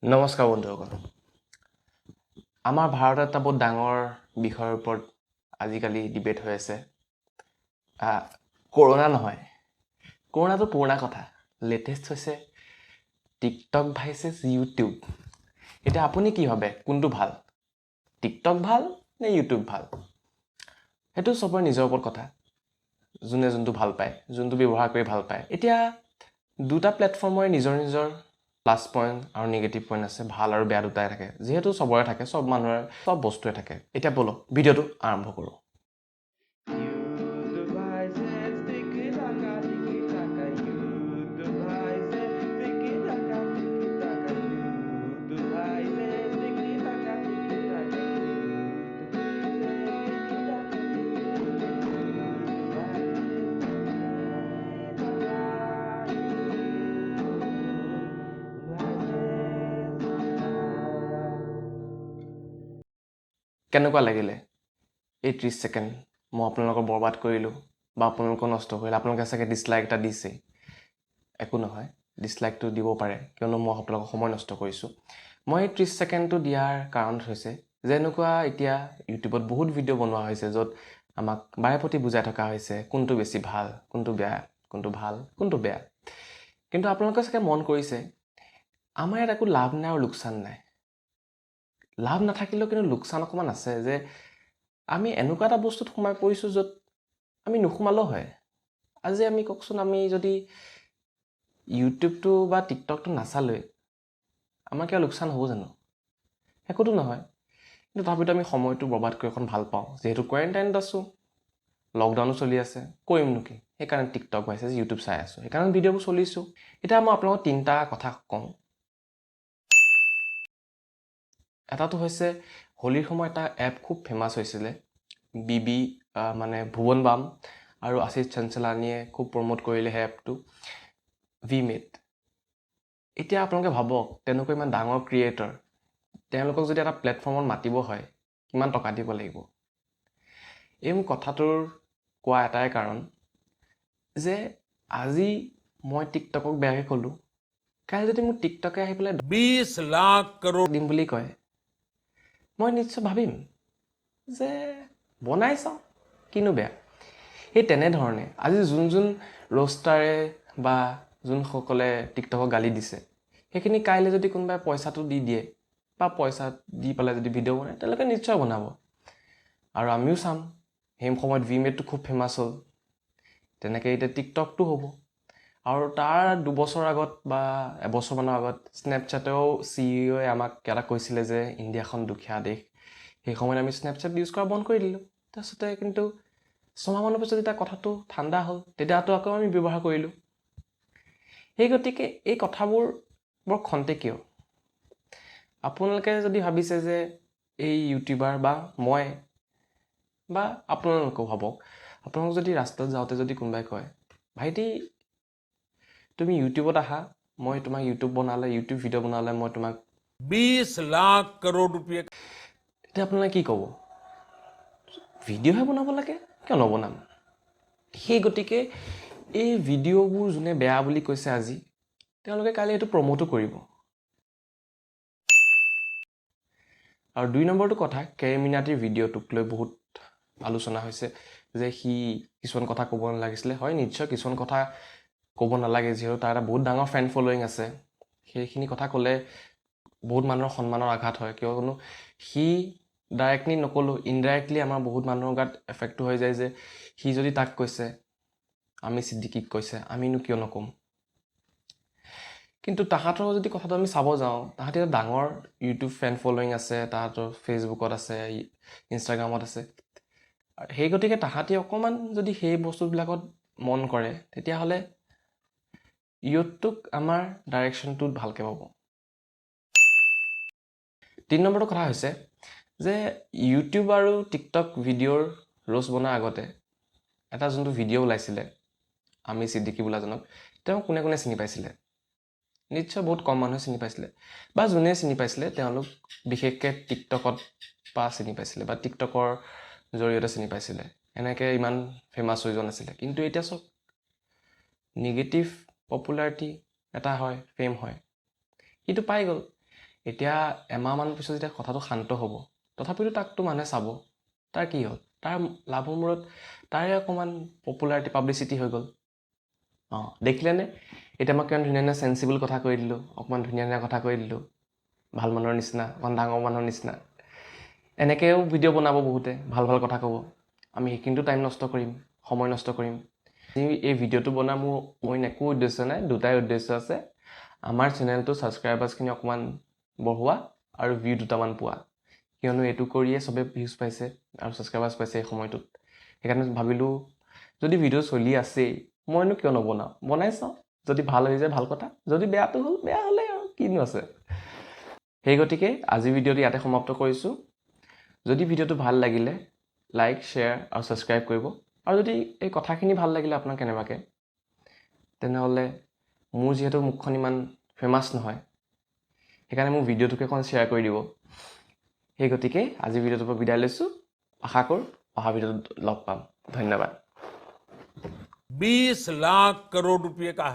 নমস্কাৰ বন্ধুসকল। আমাৰ ভাৰতত এটা বহুত ডাঙৰ বিষয়ৰ ওপৰত আজিকালি ডিবেট হৈ আছে। কৰোণা নহয়, কৰোণাটো পুৰণা কথা। লেটেষ্ট হৈছে টিকটক ভাইচেছ ইউটিউব। এতিয়া আপুনি কি ভাবে, কোনটো ভাল? টিকটক ভাল নে ইউটিউব ভাল? সেইটো চবৰে নিজৰ ওপৰত কথা, যোনে যোনটো ভাল পায়, যোনটো ব্যৱহাৰ কৰি ভাল পায়। এতিয়া দুটা প্লেটফৰ্মৰে নিজৰ নিজৰ প্লাছ পইণ্ট আৰু নিগেটিভ পইণ্ট আছে, ভাল আৰু বেয়া দুটাই থাকে। যিহেতু চবৰে থাকে, চব মানুহৰে চব বস্তুৱে থাকে। এতিয়া ব'লক ভিডিঅ'টো আৰম্ভ কৰোঁ। কেনেকুৱা লাগিলে এই 30 ছেকেণ্ড মই আপোনালোকৰ বৰবাদ কৰিলোঁ বা আপোনালোকৰ নষ্ট কৰিলোঁ? আপোনালোকে চাগে ডিছলাইক এটা দিছেই। একো নহয়, ডিছলাইকটো দিব পাৰে, কিয়নো মই আপোনালোকৰ সময় নষ্ট কৰিছোঁ। মই এই 30 ছেকেণ্ডটো দিয়াৰ কাৰণ হৈছে যে এনেকুৱা এতিয়া ইউটিউবত বহুত ভিডিঅ' বনোৱা হৈছে য'ত আমাক বাৰে প্ৰতি বুজাই থকা হৈছে কোনটো বেছি ভাল, কোনটো বেয়া, কোনটো ভাল, কোনটো বেয়া। কিন্তু আপোনালোকে চাগে মন কৰিছে আমাৰ ইয়াত একো লাভ নাই আৰু লোকচান নাই। লাভ নাথাকিলেও কিন্তু লোকচান অকণমান আছে, যে আমি এনেকুৱা এটা বস্তুত সোমাই পৰিছোঁ য'ত আমি নোসোমালেও হয়। আজি আমি কওকচোন, আমি যদি ইউটিউবটো বা টিকটকটো নাচালোৱে আমাৰ কিবা লোকচান হ'ব জানো? একোতো নহয়। কিন্তু তথাপিতো আমি সময়টো বৰবাদ কৰি অকণ ভাল পাওঁ। যিহেতু কোৱাৰেণ্টাইনত আছোঁ, লকডাউনো চলি আছে, কৰিমনো কি? সেইকাৰণে টিকটক ভাইচেছ ইউটিউব চাই আছোঁ, সেইকাৰণে ভিডিঅ'বোৰ চলিছোঁ। এতিয়া মই আপোনালোকক 3টা কথা কওঁ। এটাটো হৈছে হোলীৰ সময়ত এটা এপ খুব ফেমাছ হৈছিলে, মানে ভুৱন বাম আৰু আশিষ চঞ্চলানীয়ে খুব প্ৰমোট কৰিলে সেই এপটো, ভিমেড। এতিয়া আপোনালোকে ভাবক, তেনেকুৱা ইমান ডাঙৰ ক্ৰিয়েটৰ, তেওঁলোকক যদি এটা প্লেটফৰ্মত মাতিব হয় কিমান টকা দিব লাগিব? এই মোৰ কথাটোৰ কোৱা এটাই কাৰণ যে আজি মই টিকটকক বেয়াকৈ ক'লোঁ, কাইলৈ যদি মোৰ টিকটকে আহি পেলাই 20 লাখ কৰোৰ দিম বুলি কয়, মই নিশ্চয় ভাবিম যে বনাই চাওঁ, কিনো বেয়া। সেই তেনেধৰণে আজি যোন ৰোষ্টাৰে বা যোনসকলে টিকটকক গালি দিছে, সেইখিনি কাইলৈ যদি কোনোবাই পইচাটো দি দিয়ে বা পইচা দি পেলাই যদি ভিডিঅ' বনায়, তেওঁলোকে নিশ্চয় বনাব আৰু আমিও চাম। সেই সময়ত ভিমেডটো খুব ফেমাছ হ'ল, তেনেকৈ এতিয়া টিকটকটো হ'ব। আৰু তাৰ 2 বছৰ আগত বা এবছৰমানৰ আগত স্নেপছেটেও CEO আমাক এটা কৈছিলে যে ইণ্ডিয়াখন দুখীয়া দেশ। সেই সময়ত আমি স্নেপছেট ইউজ কৰা বন্ধ কৰি দিলোঁ। তাৰপিছতে কিন্তু 6 মাহমানৰ পিছত যেতিয়া কথাটো ঠাণ্ডা হ'ল, তেতিয়াতো আকৌ আমি ব্যৱহাৰ কৰিলোঁ। সেই গতিকে এই কথাবোৰ বৰ খন্তেকীয়। আপোনালোকে যদি ভাবিছে যে এই ইউটিউবাৰ বা মই বা আপোনালোকেও ভাবক, আপোনালোক যদি ৰাস্তাত যাওঁতে যদি কোনোবাই কয়, ভাইটি তুমি ইউটিউবত আহা, মই তোমাক ইউটিউব ভিডিঅ' বনালে মই তোমাক 20 লাখ কৰোৰ ৰুপিয়া, তেতিয়া আপোনালোকে কি ক'ব? ভিডিঅ'হে বনাব লাগে, কিয় নবনাম? সেই গতিকে এই ভিডিঅ'বোৰ যোনে বেয়া বুলি কৈছে আজি, তেওঁলোকে কালি এইটো প্ৰমোটো কৰিব। আৰু 2 নম্বৰটো কথা, কেৰেমিনাটিৰ ভিডিঅ'টোক লৈ বহুত আলোচনা হৈছে যে সি কিছুমান কথা ক'ব নালাগিছিলে। হয়, নিশ্চয় কিছুমান কথা ক'ব নালাগে, যিহেতু তাৰ এটা বহুত ডাঙৰ ফেন ফলোয়িং আছে। সেইখিনি কথা ক'লে বহুত মানুহৰ সন্মানৰ আঘাত হয়, কিয়নো সি ডাইৰেক্টলি নক'লেও ইনডাইৰেক্টলি আমাৰ বহুত মানুহৰ গাত এফেক্টটো হৈ যায় যে সি যদি তাক কৈছে, আমি ছিদ্দিকীক কৈছে, আমিনো কিয় নক'ম? কিন্তু তাহাঁতৰ যদি কথাটো আমি চাব যাওঁ, তাহাঁতি এটা ডাঙৰ ইউটিউব ফেন ফলোয়িং আছে, তাহাঁতৰ ফেচবুকত আছে, ইনষ্টাগ্ৰামত আছে। সেই গতিকে তাহাঁতি অকণমান যদি সেই বস্তুবিলাকত মন কৰে, তেতিয়াহ'লে ইউটিউবটোক আমাৰ ডাইৰেকশ্যনটোত ভালকৈ পাব। 3 নম্বৰটো কথা হৈছে যে ইউটিউব আৰু টিকটক ভিডিঅ'ৰ ৰোষ্ট বনোৱাৰ আগতে এটা যোনটো ভিডিঅ' ওলাইছিলে, আমি ছিদ্দিকী বোলাজনক, তেওঁ কোনে কোনে চিনি পাইছিলে? নিশ্চয় বহুত কম মানুহে চিনি পাইছিলে, বা যোনে চিনি পাইছিলে তেওঁলোক বিশেষকৈ টিকটকত বা চিনি পাইছিলে বা টিকটকৰ জৰিয়তে চিনি পাইছিলে, এনেকৈ ইমান ফেমাছ হৈ যোৱা নাছিলে। কিন্তু এতিয়া চব নিগেটিভ পপুলাৰিটি এটা হয়, ফেম হয়, সিটো পাই গ'ল। এতিয়া এমাহমান পিছত যেতিয়া কথাটো শান্ত হ'ব, তথাপিতো তাকতো মানুহে চাব। তাৰ কি হ'ল? তাৰ লাভৰ মূৰত তাৰে অকণমান পপুলাৰিটি পাব্লিচিটি হৈ গ'ল। দেখিলেনে? এতিয়া মই কিমান ধুনীয়া ধুনীয়া চেঞ্চিবল কথা কৈ দিলোঁ, অকণমান ধুনীয়া ধুনীয়া কথা কৈ দিলোঁ, ভাল মানুহৰ নিচিনা, অকণমান ডাঙৰ মানুহৰ নিচিনা। এনেকৈও ভিডিঅ' বনাব বহুতে, ভাল ভাল কথা ক'ব। আমি সেইখিনিতো টাইম নষ্ট কৰিম, সময় নষ্ট কৰিম। এই ভিডিঅ'টো বনোৱাৰ মোৰ অইন একো উদ্দেশ্য নাই, দুটাই উদ্দেশ্য আছে। আমাৰ চেনেলটো ছাবস্ক্ৰাইবাৰ্ছখিনি অকণমান বঢ়োৱা আৰু ভিউ দুটামান পোৱা। কিয়নো এইটো কৰিয়ে চবে ভিউজ পাইছে আৰু ছাবস্ক্ৰাইবাৰ্ছ পাইছে এই সময়টোত। সেইকাৰণে ভাবিলোঁ যদি ভিডিঅ' চলি আছেই মইনো কিয় নবনাওঁ, বনাই চাওঁ। যদি ভাল হৈ যায় ভাল কথা, যদি বেয়াটো হ'ল বেয়া হ'লে আৰু কিনো আছে। সেই গতিকে আজি ভিডিঅ'টো ইয়াতে সমাপ্ত কৰিছোঁ। যদি ভিডিঅ'টো ভাল লাগিলে লাইক, শ্বেয়াৰ আৰু ছাবস্ক্ৰাইব কৰিব। আৰু যদি এই কথাখিনি ভাল লাগিলে আপোনাৰ কেনেবাকৈ, তেনেহ'লে মোৰ যিহেতু মুখখন ইমান ফেমাছ নহয়, সেইকাৰণে মোৰ ভিডিঅ'টোকে অকণ শ্বেয়াৰ কৰি দিব। সেই গতিকে আজি ভিডিঅ'টোৰ পৰা বিদায় লৈছোঁ। আশা কৰোঁ অহা ভিডিঅ'টোত লগ পাম। ধন্যবাদ। 20 लाख करोड़ रुपए का